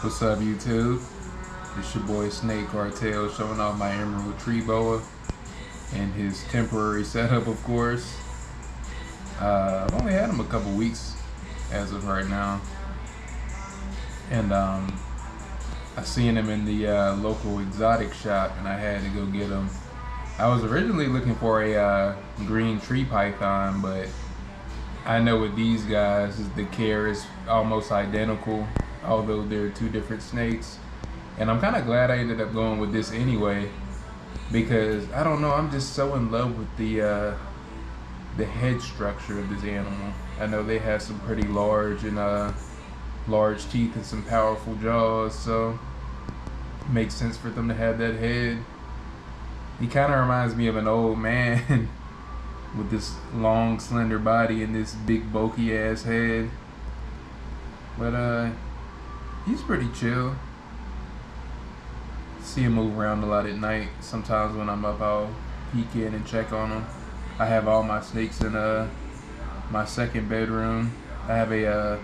What's up, YouTube? It's your boy Snake Cartel showing off my emerald tree boa and his temporary setup, of course. I've only had him a couple weeks as of right now, and I seen him in the local exotic shop, and I had to go get him. I was originally looking for a green tree python, but I know with these guys, the care is almost identical, although they're two different snakes. And I'm kind of glad I ended up going with this anyway, because I don't know, I'm just so in love with the head structure of this animal. I know they have some pretty large teeth and some powerful jaws, so it makes sense for them to have that head. He kind of reminds me of an old man with this long, slender body and this big, bulky ass head. But he's pretty chill. See him move around a lot at night. Sometimes when I'm up, I'll peek in and check on him. I have all my snakes in my second bedroom. I have a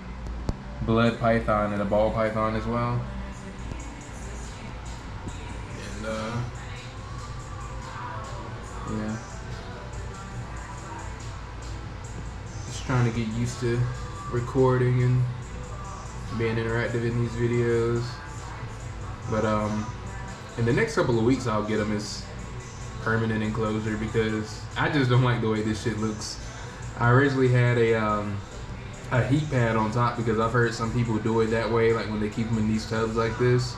blood python and a ball python as well. And yeah, just trying to get used to recording and being interactive in these videos. But in the next couple of weeks, I'll get them as permanent enclosure because I just don't like the way this shit looks. I originally had a heat pad on top because I've heard some people do it that way, like when they keep them in these tubs like this.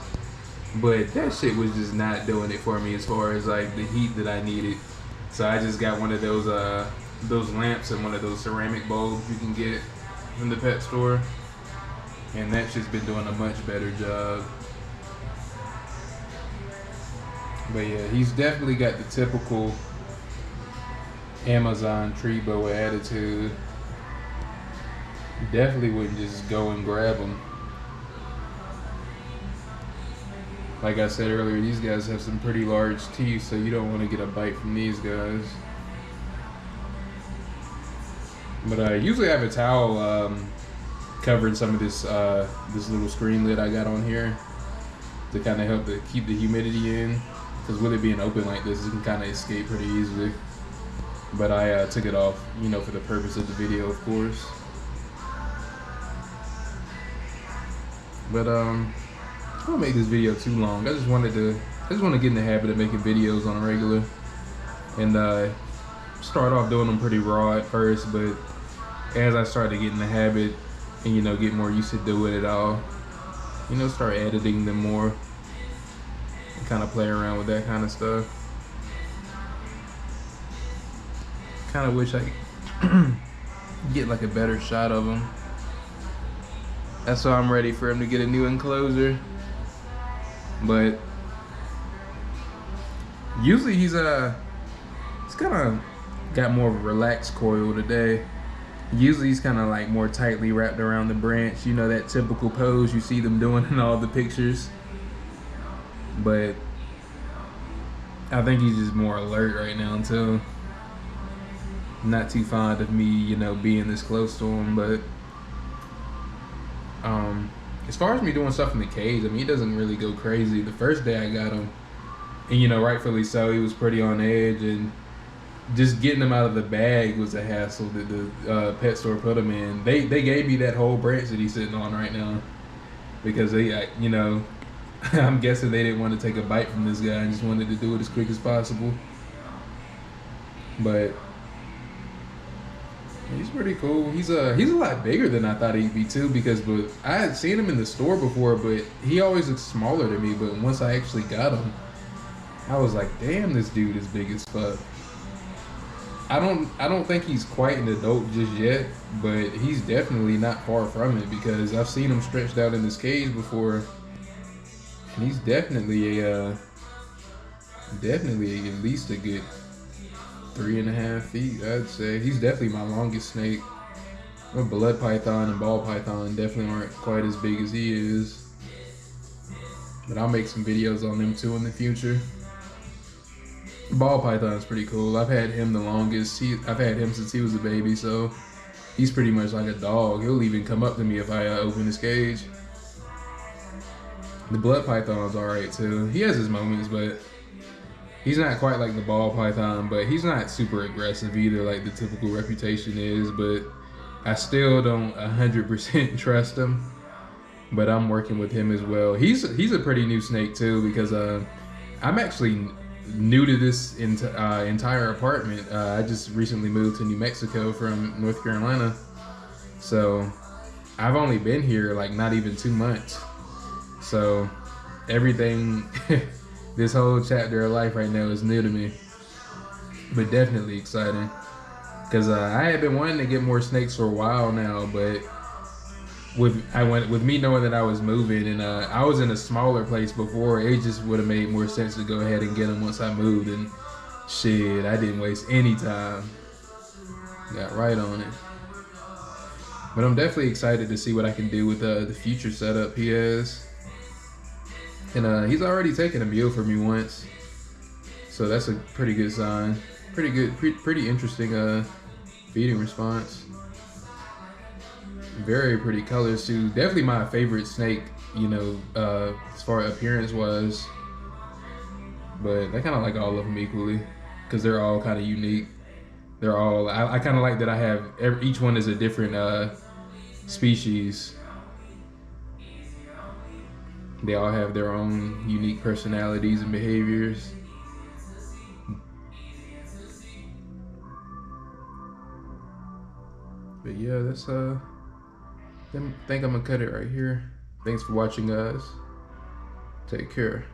But that shit was just not doing it for me as far as like the heat that I needed. So I just got one of those lamps and one of those ceramic bulbs you can get from the pet store, and that's just been doing a much better job. But yeah, he's definitely got the typical Amazon tree boa attitude. Definitely wouldn't just go and grab him. Like I said earlier, these guys have some pretty large teeth, so you don't want to get a bite from these guys. But I usually have a towel covering some of this little screen lid I got on here to kind of help to keep the humidity in. Because with it being open like this, it can kind of escape pretty easily. But I took it off, you know, for the purpose of the video, of course. But I don't make this video too long. I just want to get in the habit of making videos on a regular, and start off doing them pretty raw at first. But as I start to get in the habit and, you know, get more used to doing it, I'll, you know, start editing them more. Kind of play around with that kind of stuff. Kind of wish I could get like a better shot of him. That's why I'm ready for him to get a new enclosure. But usually he's kind of got more of a relaxed coil today. Usually he's kind of like more tightly wrapped around the branch. You know, that typical pose you see them doing in all the pictures. But I think he's just more alert right now too. Not too fond of me, you know, being this close to him. But as far as me doing stuff in the cage, I mean, he doesn't really go crazy. The first day I got him, and, you know, rightfully so, he was pretty on edge, and just getting him out of the bag was a hassle that the pet store put him in. They gave me that whole branch that he's sitting on right now because they, you know, I'm guessing they didn't want to take a bite from this guy and just wanted to do it as quick as possible. But he's pretty cool. He's a lot bigger than I thought he'd be too, because I had seen him in the store before, but he always looked smaller to me. But once I actually got him, I was like, damn, this dude is big as fuck. I don't think he's quite an adult just yet, but he's definitely not far from it, because I've seen him stretched out in this cage before. He's definitely at least a good 3.5 feet, I'd say. He's definitely my longest snake. My blood python and ball python definitely aren't quite as big as he is. But I'll make some videos on them too in the future. Ball python's pretty cool. I've had him the longest. I've had him since he was a baby, so he's pretty much like a dog. He'll even come up to me if I open his cage. The blood python's alright too. He has his moments, but he's not quite like the ball python, but he's not super aggressive either, like the typical reputation is. But I still don't 100% trust him. But I'm working with him as well. He's a pretty new snake too, because I'm actually new to this entire apartment. I just recently moved to New Mexico from North Carolina, so I've only been here like not even 2 months. So everything, this whole chapter of life right now is new to me, but definitely exciting. Because I had been wanting to get more snakes for a while now, but with me knowing that I was moving and I was in a smaller place before, it just would have made more sense to go ahead and get them once I moved. And shit, I didn't waste any time. Got right on it. But I'm definitely excited to see what I can do with the future setup he has. And he's already taken a meal for me once, so that's a pretty good sign. Pretty good, pretty interesting feeding response. Very pretty colors too. Definitely my favorite snake, you know, as far as appearance was. But I kind of like all of them equally, because they're all kind of unique. They're all, I kind of like that I have, each one is a different species. They all have their own unique personalities and behaviors. But yeah, that's I think I'm gonna cut it right here. Thanks for watching, guys. Take care.